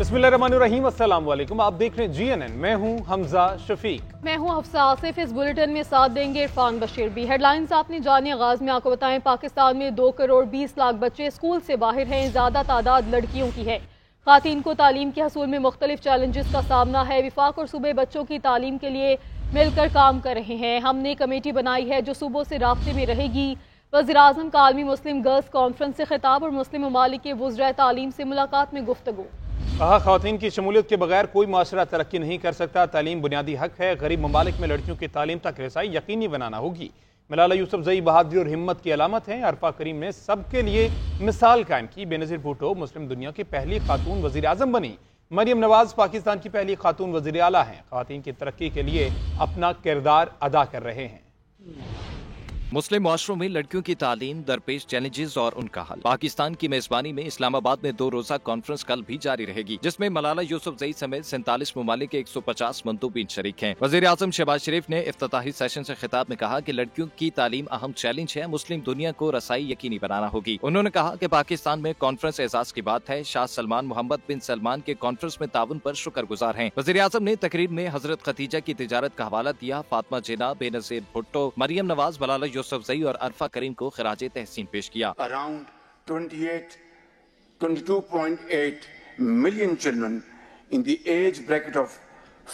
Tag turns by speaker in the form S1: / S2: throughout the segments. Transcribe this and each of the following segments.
S1: बिस्मिल्लाहिर्रहमानिर्रहीम, अस्सलाम वालेकुम। आप देख रहे हैं GNN। मैं हूं हमजा शफीक।
S2: मैं हूं हफ्सा आसिफ। इस बुलेटिन में साथ देंगे इरफान बशीर भी। हेडलाइंस आपने जानी। आगाज में आपको बताएं, पाकिस्तान में 2 करोड़ 20 लाख बच्चे स्कूल से बाहर हैं। ज़्यादा तादाद लड़कियों की है। ख़वातीन को तालीम के हसूल में मुख्तलिफ चैलेंजेस का सामना है। विफाक और सूबे बच्चों की तालीम के लिए मिलकर काम कर रहे हैं। हमने कमेटी बनाई है जो सूबों से राब्ते में रहेगी। वज़ीर-ए-आज़म का आलमी मुस्लिम गर्ल्स कॉन्फ्रेंस से खिताब और मुस्लिम ममालिक के वुज़राए तालीम से मुलाकात में गुफ्तगू।
S1: कहा, ख़वातीन की शमूलियत के बगैर कोई माशरा तरक्की नहीं कर सकता। तालीम बुनियादी हक है। गरीब ममालिक में लड़कियों की तालीम तक रसाई यकीनी बनाना होगी। मलाला यूसुफजई बहादुरी और हिम्मत की अलामत हैं। अरफा करीम ने सबके लिए मिसाल कायम की। बेनज़ीर भुट्टो मुस्लिम दुनिया की पहली खातून वज़ीर आज़म बनी। मरियम नवाज पाकिस्तान की पहली खातून वज़ीर आला हैं। ख़वातीन की तरक्की के लिए अपना किरदार अदा कर रहे हैं।
S3: मुस्लिम माशरों में लड़कियों की तालीम, दरपेश चैलेंजेस और उनका हल। पाकिस्तान की मेजबानी में इस्लामाबाद में 2 रोजा कॉन्फ्रेंस कल भी जारी रहेगी, जिसमें मलाला यूसुफजई समेत 47 ममालिक के 150 मंदूबीन शरीक हैं। वज़ीर आज़म शहबाज शरीफ ने इफ्तिताही सेशन से खिताब में कहा कि लड़कियों की तालीम अहम चैलेंज है। मुस्लिम दुनिया को रसाई यकीनी बनाना होगी। उन्होंने कहा कि पाकिस्तान में कॉन्फ्रेंस एजाज की बात है। शाह सलमान मोहम्मद बिन सलमान के कॉन्फ्रेंस में ताउन पर शुक्रगुजार हैं। वज़ीर आज़म ने तकरीर में हजरत खदीजा की तिजारत का हवाला दिया। फातिमा जिन्ना, बेनज़ीर भुट्टो, मरियम नवाज, मलाला यूसुफजई और अरफा करीम को खिराजे तहसीन पेश किया।
S4: Around 22.8 million children in the age bracket of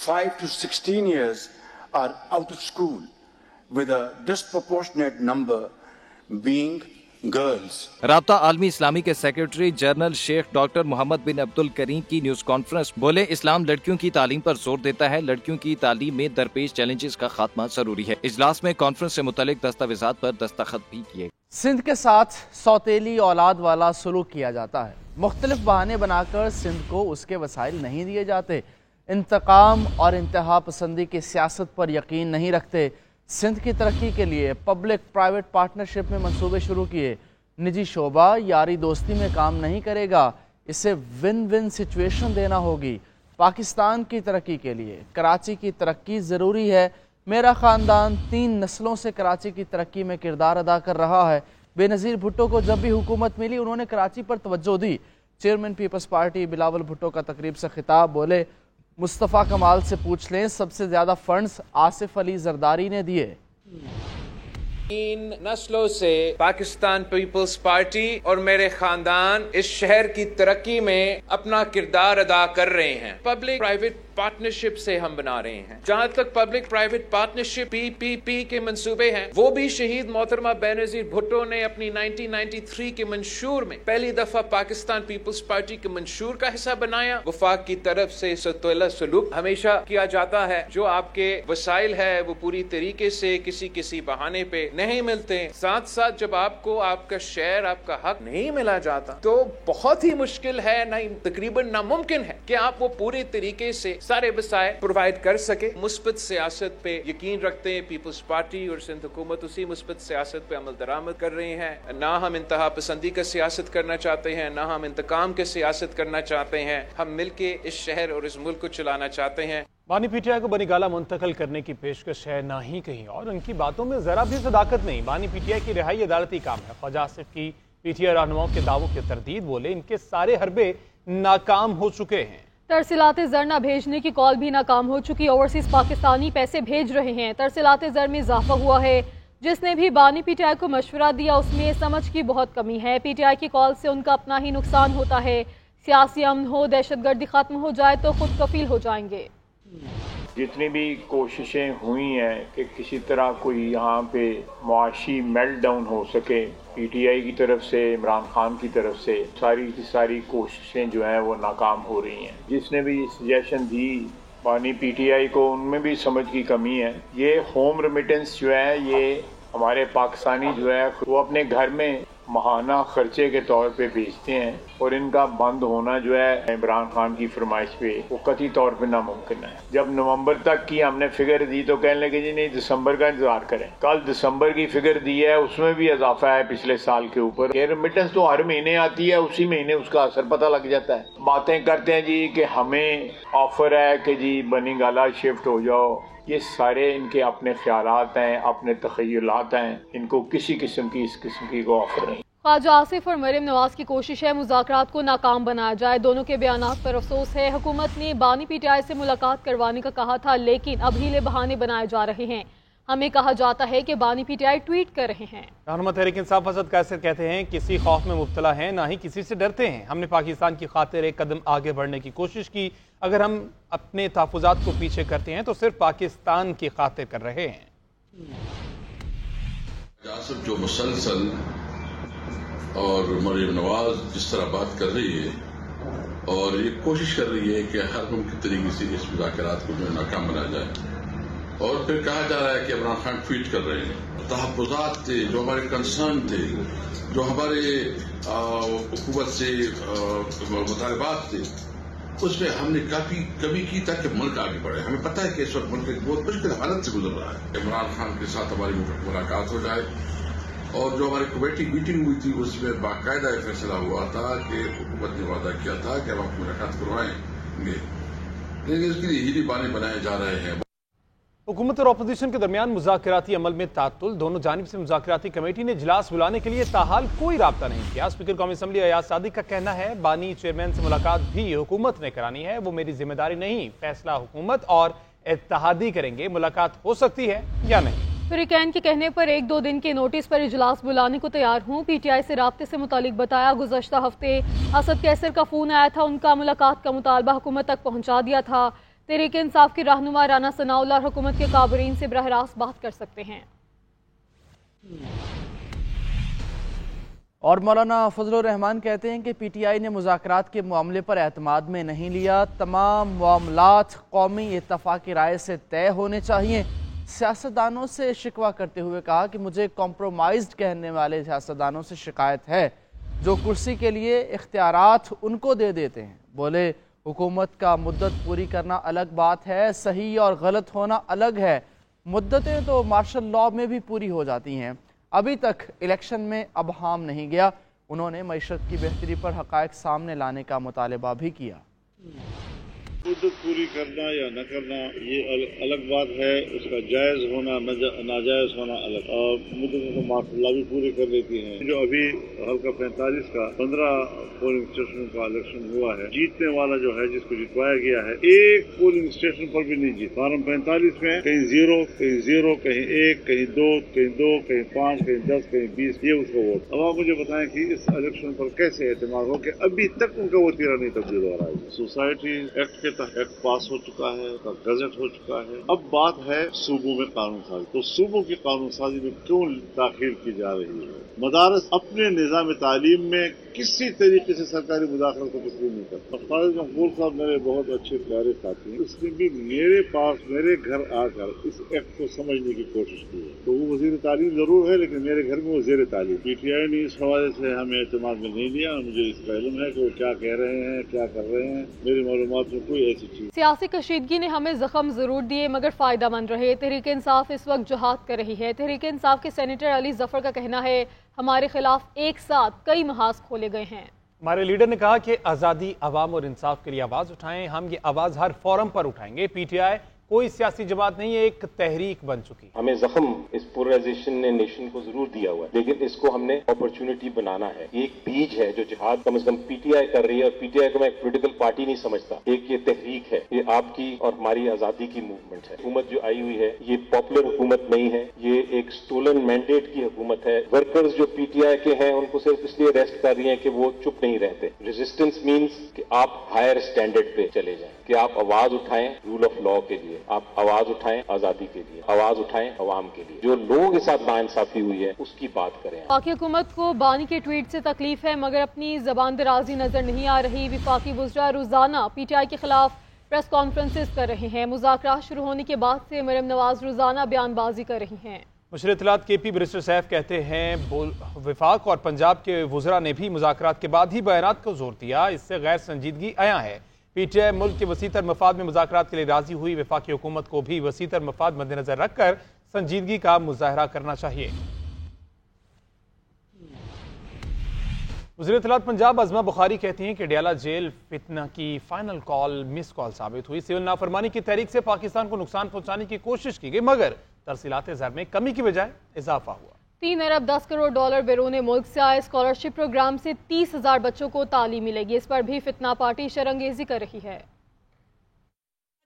S4: 5 to 16 years are out of school, with a disproportionate number being girls.
S3: राब्ता आलमी इस्लामी के secretary general Sheikh doctor Mohammad bin Abdul Karim की न्यूज कॉन्फ्रेंस बोले, इस्लाम लड़कियों की तालीम पर जोर देता है। लड़कियों की तालीम में दरपेश चैलेंजेस का खात्मा जरूरी है। इजलास में कॉन्फ्रेंस से मुतल्लिक दस्तावेजात पर दस्तखत भी किए।
S5: सिंध के साथ सौतेली औलाद वाला सलूक किया जाता है। मुख्तलिफ बहाने बनाकर सिंध को उसके वसाइल नहीं दिए जाते। इंतकाम और इंतहा पसंदी की सियासत पर यकीन नहीं रखते। सिंध की तरक्की के लिए पब्लिक प्राइवेट पार्टनरशिप में मंसूबे शुरू किए। निजी शोबा यारी दोस्ती में काम नहीं करेगा, इसे विन विन सिचुएशन देना होगी। पाकिस्तान की तरक्की के लिए कराची की तरक्की ज़रूरी है। मेरा ख़ानदान 3 नस्लों से कराची की तरक्की में किरदार अदा कर रहा है। बेनज़ीर भुट्टो को जब भी हुकूमत मिली उन्होंने कराची पर तवज्जो दी। Chairman peoples party Bilawal Bhutto का तकरीब से खिताब, बोले, मुस्तफ़ा कमाल से पूछ लें, सबसे ज़्यादा फंड्स आसिफ अली जरदारी ने दिए।
S6: 3 नस्लों से पाकिस्तान पीपल्स पार्टी और मेरे खानदान इस शहर की तरक्की में अपना किरदार अदा कर रहे हैं। पब्लिक प्राइवेट पार्टनरशिप से हम बना रहे हैं। जहां तक पब्लिक प्राइवेट पार्टनरशिप PPP के मंसूबे हैं, वो भी शहीद मोहतरमा बेनज़ीर भुट्टो ने अपनी 1993 के मंशूर में पहली दफा पाकिस्तान पीपल्स पार्टी के मंशूर का हिस्सा बनाया। वफाक की तरफ से सतुल्ला सलूक हमेशा किया जाता है। जो आपके वसाइल है वो पूरी तरीके से किसी बहाने पे नहीं मिलते। साथ साथ जब आपको आपका शेयर, आपका हक नहीं मिला जाता तो बहुत ही मुश्किल है, नहीं तकरीबन नामुमकिन है कि आप वो पूरे तरीके से सारे वसाइल प्रोवाइड कर सके। मुस्बत सियासत पे यकीन रखते हैं पीपल्स पार्टी और सिंध हुकूमत, उसी मुस्बत सियासत पे अमल दरामद कर रहे हैं। ना हम इंतहा पसंदी का सियासत करना चाहते हैं, ना हम इंतकाम के सियासत करना चाहते हैं। हम मिलके इस शहर और इस मुल्क को चलाना चाहते हैं।
S1: बानी पीटीआई को बनीगाला मुंतकिल करने की पेशकश है, ना ही कहीं और। उनकी बातों में जरा भी सदाकत नहीं। बानी पीटीआई की रिहाई अदालती काम है। ख्वाजा आसिफ की पीटीआई रहनुमाओं के दावों की तरदीद, बोले, इनके सारे हरबे नाकाम हो चुके हैं।
S2: तरसीलात ज़र न भेजने की कॉल भी नाकाम हो चुकी। ओवरसीज पाकिस्तानी पैसे भेज रहे हैं। तरसीलात ज़र में इजाफा हुआ है। जिसने भी बानी पीटीआई को मशवरा दिया उसमें समझ की बहुत कमी है। पीटीआई की कॉल से उनका अपना ही नुकसान होता है। सियासी अमन हो, दहशतगर्दी खत्म हो जाए तो खुद कफील हो जाएंगे।
S7: जितनी भी कोशिशें हुई हैं कि किसी तरह कोई यहाँ पे मुआशी मेल्टडाउन हो सके, पीटीआई की तरफ से, इमरान खान की तरफ से सारी की सारी कोशिशें जो हैं वो नाकाम हो रही हैं। जिसने भी सजेशन दी बानी पीटीआई को, उनमें भी समझ की कमी है। ये होम रेमिटेंस जो है, ये हमारे पाकिस्तानी जो है वो अपने घर में माहाना खर्चे के तौर पे भेजते हैं और इनका बंद होना जो है इमरान खान की फरमाइश पे वो कतई तौर पे नामुमकिन है। जब नवंबर तक की हमने फिगर दी तो कहने लगे जी नहीं दिसंबर का इंतजार करें। कल दिसंबर की फिगर दी है, उसमें भी इजाफा है पिछले साल के ऊपर। ये रेमिटेंस तो हर महीने आती है, उसी महीने उसका असर पता लग जाता है। बातें करते हैं जी कि हमें ऑफर है कि जी बनीगाला शिफ्ट हो जाओ, ये सारे इनके अपने ख्यालात हैं, अपने तखय्युलात हैं। इनको किसी किस्म की इस किस्म की को ऑफर नहीं।
S2: خواجہ آصف اور مریم نواز کی کوشش ہے مذاکرات کو ناکام بنایا جائے. دونوں کے بیانات پر افسوس ہے. حکومت نے بانی پی ٹی آئی سے ملاقات کروانے کا کہا تھا لیکن اب ہیلے بہانے بنائے جا رہے ہیں. ہمیں کہا جاتا ہے کہ بانی پی ٹی آئی ٹویٹ کر رہے ہیں.
S1: رہنما تحریک انصاف اسد قیصر کہتے ہیں کسی خوف میں مبتلا ہیں نہ ہی کسی سے ڈرتے ہیں. ہم نے پاکستان کی خاطر ایک قدم آگے بڑھنے کی کوشش کی. اگر ہم اپنے تحفظات کو پیچھے کرتے ہیں تو صرف پاکستان کی خاطر کر رہے ہیں.
S8: آصف جو مسلسل اور مریم نواز جس طرح بات کر رہی ہے اور یہ کوشش کر رہی ہے کہ ہر ممکن طریقے سے اس مذاکرات کو جو ناکام بنایا جائے، اور پھر کہا جا رہا ہے کہ عمران خان ٹویٹ کر رہے ہیں. تحفظات تھے جو ہمارے کنسرن تھے، جو ہمارے حکومت سے مطالبات تھے، اس میں ہم نے کمی کی تاکہ ملک آگے بڑھے. ہمیں پتہ ہے کہ اس وقت ملک ایک بہت مشکل حالت سے گزر رہا ہے. عمران خان کے ساتھ ہماری ملاقات ہو جائے، اور جو ہماری کمیٹی میٹنگ ہوئی تھی اس میں باقاعدہ فیصلہ ہوا تھا کہ حکومت نے وعدہ کیا تھا کہ ہم آپ کو ملاقات کروائیں گے، لیکن اس کے لیے ہیلی بانے بنائے جا رہے ہیں.
S1: حکومت اور اپوزیشن کے درمیان مذاکراتی عمل میں تعطل. دونوں جانب سے مذاکراتی کمیٹی نے اجلاس بلانے کے لیے تاحال کوئی رابطہ نہیں کیا. اسپیکر قومی اسمبلی ایاز صادق کا کہنا ہے بانی چیئرمین سے ملاقات بھی حکومت نے کرانی ہے، وہ میری ذمہ داری نہیں، فیصلہ حکومت اور اتحادی کریں گے. ملاقات ہو سکتی ہے یا نہیں.
S2: فریقین کے کہنے پر 1-2 دن کے نوٹس پر اجلاس بلانے کو تیار ہوں. پی ٹی آئی سے رابطے سے متعلق بتایا. گزشتہ ہفتے اسد قیصر کا فون آیا تھا، ان کا ملاقات کا مطالبہ حکومت تک پہنچا دیا تھا. تحریک انصاف کے رہنما رانا ثناء اللہ اور حکومت کے کابرین سے براہ راست بات کر سکتے ہیں.
S5: اور مولانا فضل الرحمان کہتے ہیں کہ پی ٹی آئی نے مذاکرات کے معاملے پر اعتماد میں نہیں لیا. تمام معاملات قومی اتفاق رائے سے طے ہونے چاہیے. سیاستدانوں سے شکوہ کرتے ہوئے کہا کہ مجھے کمپرومائزڈ کہنے والے سیاستدانوں سے شکایت ہے جو کرسی کے لیے اختیارات ان کو دے دیتے ہیں. بولے حکومت کا مدت پوری کرنا الگ بات ہے، صحیح اور غلط ہونا الگ ہے. مدتیں تو مارشل لاء میں بھی پوری ہو جاتی ہیں. ابھی تک الیکشن میں ابہام نہیں گیا. انہوں نے معیشت کی بہتری پر حقائق سامنے لانے کا مطالبہ بھی کیا.
S9: مدت پوری کرنا یا نہ کرنا یہ الگ بات ہے، اس کا جائز ہونا ناجائز ہونا الگ. اور مدتیں تو مارشل لاء بھی پوری کر لیتی ہیں. جو ابھی حلقہ 45 کا 15 پولنگ اسٹیشن کا الیکشن ہوا ہے، جیتنے والا جو ہے جس کو جتوایا گیا ہے ایک پولنگ اسٹیشن پر بھی نہیں جیت. فارم 45 میں کہیں 0 کہیں 1 کہیں 2 کہیں 5 کہیں 10 کہیں 20 یہ اس کا ووٹ. اب آپ مجھے بتائیں کہ اس الیکشن پر کیسے اعتماد ہو کہ ابھی تک ان کا وتیرہ نہیں تبدیل ہو رہا ہے. سوسائٹی ایکٹ کے ایکٹ پاس ہو چکا ہے، گزٹ ہو چکا ہے. اب بات ہے صوبوں میں قانون سازی. تو صوبوں کی قانون سازی میں کیوں تاخیر کی جا رہی ہے؟ مدارس اپنے نظام تعلیم میں کسی طریقے سے سرکاری مداخلت کو تسلیم نہیں کرتا. خالد مقبول صاحب میرے بہت اچھے پیارے ساتھی ہیں، اس نے بھی میرے پاس میرے گھر آ کر اس ایکٹ کو سمجھنے کی کوشش کی ہے. تو وہ وزیر تعلیم ضرور ہے لیکن میرے گھر میں وہ زیر تعلیم. پی ٹی آئی نے اس حوالے سے ہمیں اعتماد میں نہیں لیا. مجھے اس کا علم ہے کہ وہ کیا کہہ رہے ہیں، کیا کر رہے ہیں. میری معلومات میں کوئی ایسی چیز.
S2: سیاسی کشیدگی نے ہمیں زخم ضرور دیے مگر فائدہ مند رہے. تحریک انصاف اس وقت جہاد کر رہی ہے. تحریک انصاف کے سینیٹر علی ظفر کا کہنا ہے ہمارے خلاف ایک ساتھ کئی محاذ کھولے گئے ہیں.
S1: ہمارے لیڈر نے کہا کہ آزادی، عوام اور انصاف کے لیے آواز اٹھائیں. ہم یہ آواز ہر فورم پر اٹھائیں گے. پی ٹی آئی کوئی سیاسی جماعت نہیں ہے، ایک تحریک بن چکی.
S10: ہمیں زخم اس پولرائزیشن نے نیشن کو ضرور دیا ہوا ہے لیکن اس کو ہم نے اپرچونٹی بنانا ہے. ایک بیج ہے جو جہاد کم از کم پی ٹی آئی کر رہی ہے، اور پی ٹی آئی کو میں ایک پولیٹیکل پارٹی نہیں سمجھتا. ایک یہ تحریک ہے، یہ آپ کی اور ہماری آزادی کی موومنٹ ہے. حکومت جو آئی ہوئی ہے یہ پاپولر حکومت نہیں ہے، یہ ایک سٹولن مینڈیٹ کی حکومت ہے. ورکرز جو پی ٹی آئی کے ہیں ان کو صرف اس لیے ریسٹ کر رہی ہیں کہ وہ چپ نہیں رہتے. ریزسٹنس مینز کہ آپ ہائر اسٹینڈرڈ پہ چلے جائیں، کہ آپ آواز اٹھائیں رول آف لاء کے لیے، آپ آواز اٹھائیں آزادی کے لیے، آواز اٹھائیں عوام کے لیے. جو لوگوں کے ساتھ ناانصافی ہوئی ہے اس کی بات کریں.
S2: وفاقی حکومت کو بانی کے ٹویٹ سے تکلیف ہے مگر اپنی زبان درازی نظر نہیں آ رہی. وفاقی وزراء روزانہ پی ٹی آئی کے خلاف پریس کانفرنسز کر رہے ہیں. مذاکرات شروع ہونے کے بعد سے مریم نواز روزانہ بیان بازی کر رہی ہیں.
S1: مشیر اطلاعات کے پی برسٹر سیف کہتے ہیں وفاق اور پنجاب کے وزراء نے بھی مذاکرات کے بعد ہی بیانات کو زور دیا. اس سے غیر سنجیدگی عیاں ہے. پی ٹی آئی ملک کے وسیع تر مفاد میں مذاکرات کے لیے راضی ہوئی. وفاقی حکومت کو بھی وسیع تر مفاد مد نظر رکھ کر سنجیدگی کا مظاہرہ کرنا چاہیے. وزیر اطلاعات پنجاب عظمہ بخاری کہتی ہیں کہ ڈیالہ جیل فتنہ کی فائنل کال مس کال ثابت ہوئی. سول نافرمانی کی تحریک سے پاکستان کو نقصان پہنچانے کی کوشش کی گئی مگر ترسیلات زر میں کمی کی بجائے اضافہ ہوا.
S2: 3 अरब 10 करोड़ डॉलर बैरून मुल्क से आए स्कॉलरशिप प्रोग्राम से 30,000 बच्चों को तालीम मिलेगी। इस पर भी फितना पार्टी शरंगेजी कर रही है।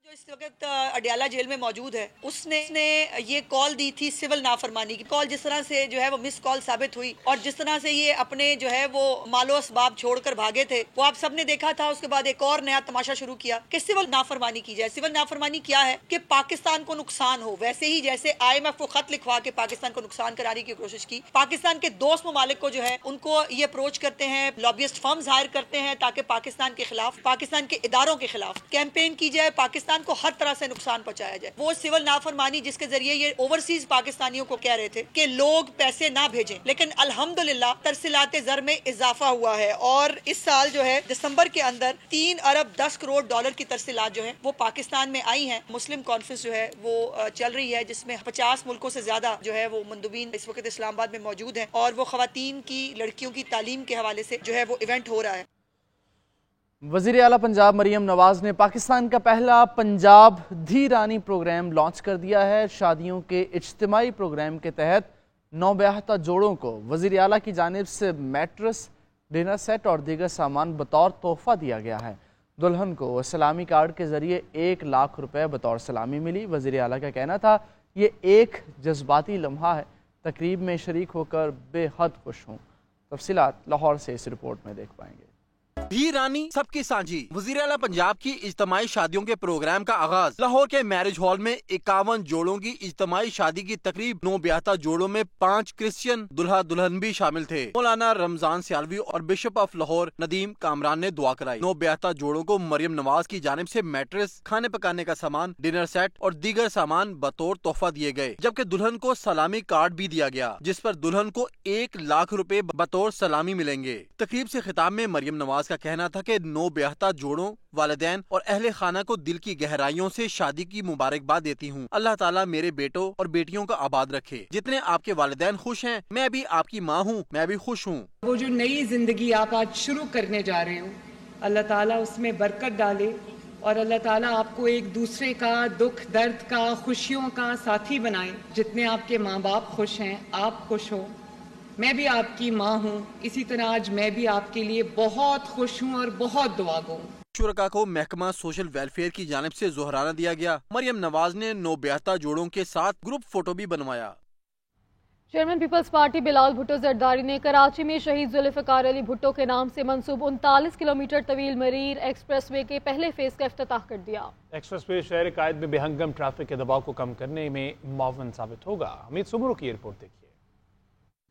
S11: इस वक्त अडियाला जेल में मौजूद है, उसने ये कॉल दी थी सिविल नाफरमानी की। कॉल जिस तरह से जो है वो मिस कॉल साबित हुई और जिस तरह से ये अपने जो है वो मालो असबाब छोड़कर भागे थे, वो आप सबने देखा था। उसके बाद एक और नया तमाशा शुरू किया कि सिविल नाफरमानी की जाए। सिविल नाफरमानी क्या है कि पाकिस्तान को नुकसान हो, वैसे ही जैसे IMF को खत लिखवा के पाकिस्तान को नुकसान कराने की कोशिश की। पाकिस्तान के दोस्त ममालिक को जो है उनको ये अप्रोच करते हैं, लॉबियस्ट फर्म्स हायर करते हैं ताकि पाकिस्तान के खिलाफ, पाकिस्तान के इदारों के खिलाफ कैंपेन की जाए, पाकिस्तान को हर तरह से नुकसान पहुंचाया जाए। वो सिविल नाफरमानी जिसके जरिए ये ओवरसीज पाकिस्तानियों को कह रहे थे कि लोग पैसे ना भेजें, लेकिन अल्हम्दुलिल्लाह तरसीलाते ज़र में इजाफा हुआ है और इस साल जो है दिसंबर के अंदर 3 अरब 10 करोड़ डॉलर की तरसीलात जो है वो पाकिस्तान में आई हैं। मुस्लिम कॉन्फ्रेंस जो है वो चल रही है जिसमें 50 मुल्कों से ज्यादा जो है वो मंदुबीन इस वक्त इस्लामाबाद में मौजूद हैं और वो खवातीन की, लड़कियों की तालीम के हवाले से जो है वो इवेंट हो रहा है।
S5: वज़ीर आला पंजाब मरियम नवाज ने पाकिस्तान का पहला पंजाब धी रानी प्रोग्राम लॉन्च कर दिया है। शादियों के इज्तिमाई प्रोग्राम के तहत नौब्याहता जोड़ों को वज़ीर आला की जानिब से मैट्रेस, डिनर सेट और दीगर सामान बतौर तोहफा दिया गया है। दुल्हन को सलामी कार्ड के ज़रिए 1 लाख रुपए बतौर सलामी मिली। वज़ीर आला का कहना था ये एक जज्बाती लम्हा है, तकरीब में शरीक होकर बेहद खुश हूँ। तफसीलात लाहौर से इस रिपोर्ट में देख पाएंगे।
S12: धी रानी सबकी सांझी वज़ीर आला पंजाब की इज्तिमाई शादियों के प्रोग्राम का आगाज लाहौर के मैरिज हॉल में 51 जोड़ों की इज्तिमाई शादी की तकरीब। 9 ब्याहता जोड़ों में 5 क्रिश्चियन दुल्हा दुल्हन भी शामिल थे। मौलाना रमजान सियालवी और बिशप ऑफ लाहौर नदीम कामरान ने दुआ कराई। 9 ब्याहता जोड़ों को मरियम नवाज की जानिब से मैट्रेस, खाने पकाने का सामान, डिनर सेट और दीगर सामान बतौर तोहफा दिए गए, जबकि दुल्हन को सलामी कार्ड भी दिया गया जिस पर दुल्हन को 1 लाख रुपए बतौर सलामी मिलेंगे। तकरीब से खिताब में मरियम नवाज का कहना था कि 9 ब्याहता जोड़ों, वालिदैन और अहले खाना को दिल की गहराइयों से शादी की मुबारकबाद देती हूँ। अल्लाह ताला मेरे बेटों और बेटियों का आबाद रखे। जितने आपके वालिदैन खुश हैं, मैं भी आपकी माँ हूँ, मैं भी खुश हूँ।
S13: वो जो नई जिंदगी आप आज शुरू करने जा रहे हो, अल्लाह ताला उसमें बरकत डाले और अल्लाह ताला आपको एक दूसरे का दुख दर्द का, खुशियों का साथी बनाए। जितने आपके माँ बाप खुश हैं, आप खुश हो, मैं भी आपकी माँ हूँ, इसी तरह आज मैं भी आपके लिए बहुत खुश हूँ और बहुत दुआगो हूँ।
S12: शुरका को महकमा सोशल वेलफेयर की जानिब से जोहराना दिया गया। मरियम नवाज ने 9 ब्याहता जोड़ों के साथ ग्रुप फोटो भी बनवाया।
S2: Chairman peoples party Bilawal Bhutto Zardari ने कराची में शहीद जुल्फ़िकार अली भुट्टो के नाम से मंसूब 39 किलोमीटर तवील मरीर एक्सप्रेस वे के पहले फेज का इफ्तिताह कर दिया।
S1: एक्सप्रेस वे शहर कायद में बेहंगम ट्रैफिक के दबाव को कम करने में मुआवन साबित होगा। हमीद सुमरू की रिपोर्ट देखिए।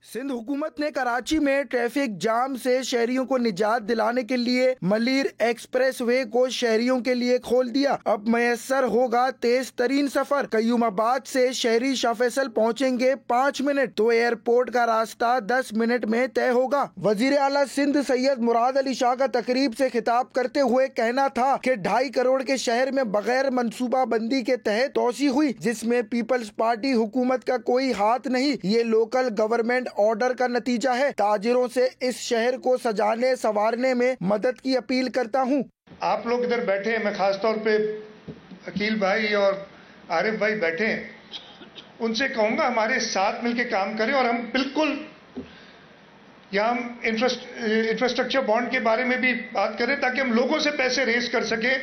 S14: सिंध हुकूमत ने कराची में ट्रैफिक जाम से शहरियों को निजात दिलाने के लिए मलीर एक्सप्रेस वे को शहरियों के लिए खोल दिया। अब मैसर होगा तेज तरीन सफर। कयूमाबाद से शहरी शाह फैसल पहुँचेंगे 5 मिनट तो एयरपोर्ट का रास्ता 10 मिनट में तय होगा। वजीर आला सिंध सैयद मुराद अली शाह का तकरीब से खिताब करते हुए कहना था कि 2.5 करोड़ के शहर में बगैर मनसूबा बंदी के तहत तोसी हुई, जिसमें पीपल्स पार्टी हुकूमत का कोई हाथ नहीं। ये लोकल गवर्नमेंट ऑर्डर का नतीजा है। ताजिरों से इस शहर को सजाने संवारने में मदद की अपील करता हूँ।
S15: आप लोग इधर बैठे हैं, मैं खास तौर पे अकील भाई और आरिफ भाई बैठे हैं, उनसे कहूँगा हमारे साथ मिलके काम करें और हम बिल्कुल यहाँ हम इंफ्रास्ट्रक्चर बॉन्ड के बारे में भी बात करें ताकि हम लोगों से पैसे रेज कर सके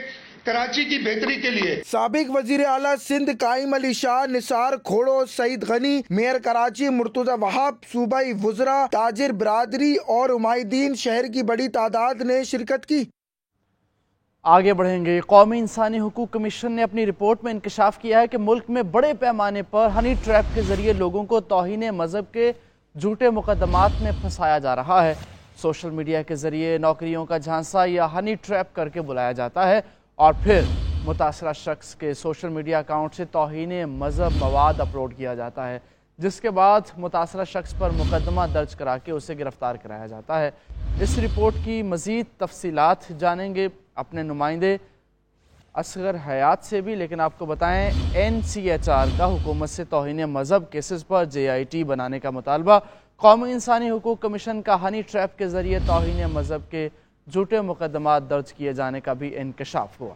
S15: कराची की बेहतरी के लिए। साबिक वजीर आला सिंध काइम अली शाह, निसार खोड़ो, सईद गनी, मेयर कराची मुर्तजा वहाब, सूबाई वुज़रा, ताजिर बरादरी और उमायदीन शहर की बड़ी तादाद ने शिरकत की।
S5: आगे बढ़ेंगे। कौमी इंसानी हुकूक कमीशन ने अपनी रिपोर्ट में इंकशाफ किया है कि मुल्क में बड़े पैमाने पर हनी ट्रैप के जरिए लोगों को तौहीन मजहब के झूठे मुकदमात में फंसाया जा रहा है। सोशल मीडिया के जरिए नौकरियों का झांसा या हनी ट्रैप करके बुलाया जाता है और फिर मुतासरा शख्स के सोशल मीडिया अकाउंट से तौहीन मजहब मवाद अपलोड किया जाता है, जिसके बाद मुतासरा शख्स पर मुकदमा दर्ज करा के उसे गिरफ्तार कराया जाता है। इस रिपोर्ट की मज़ीद तफसीलात जानेंगे अपने नुमाइंदे असगर हयात से भी, लेकिन आपको बताएं NCHR का हुकूमत से तौहीन मजहब केसेस पर JIT बनाने का मुतालबा। कौमी इंसानी हुकूक कमीशन का हनी ट्रैप के जरिए तौहीन मजहब के झूठे मुकदमात दर्ज किए जाने का भी इंकशाफ हुआ।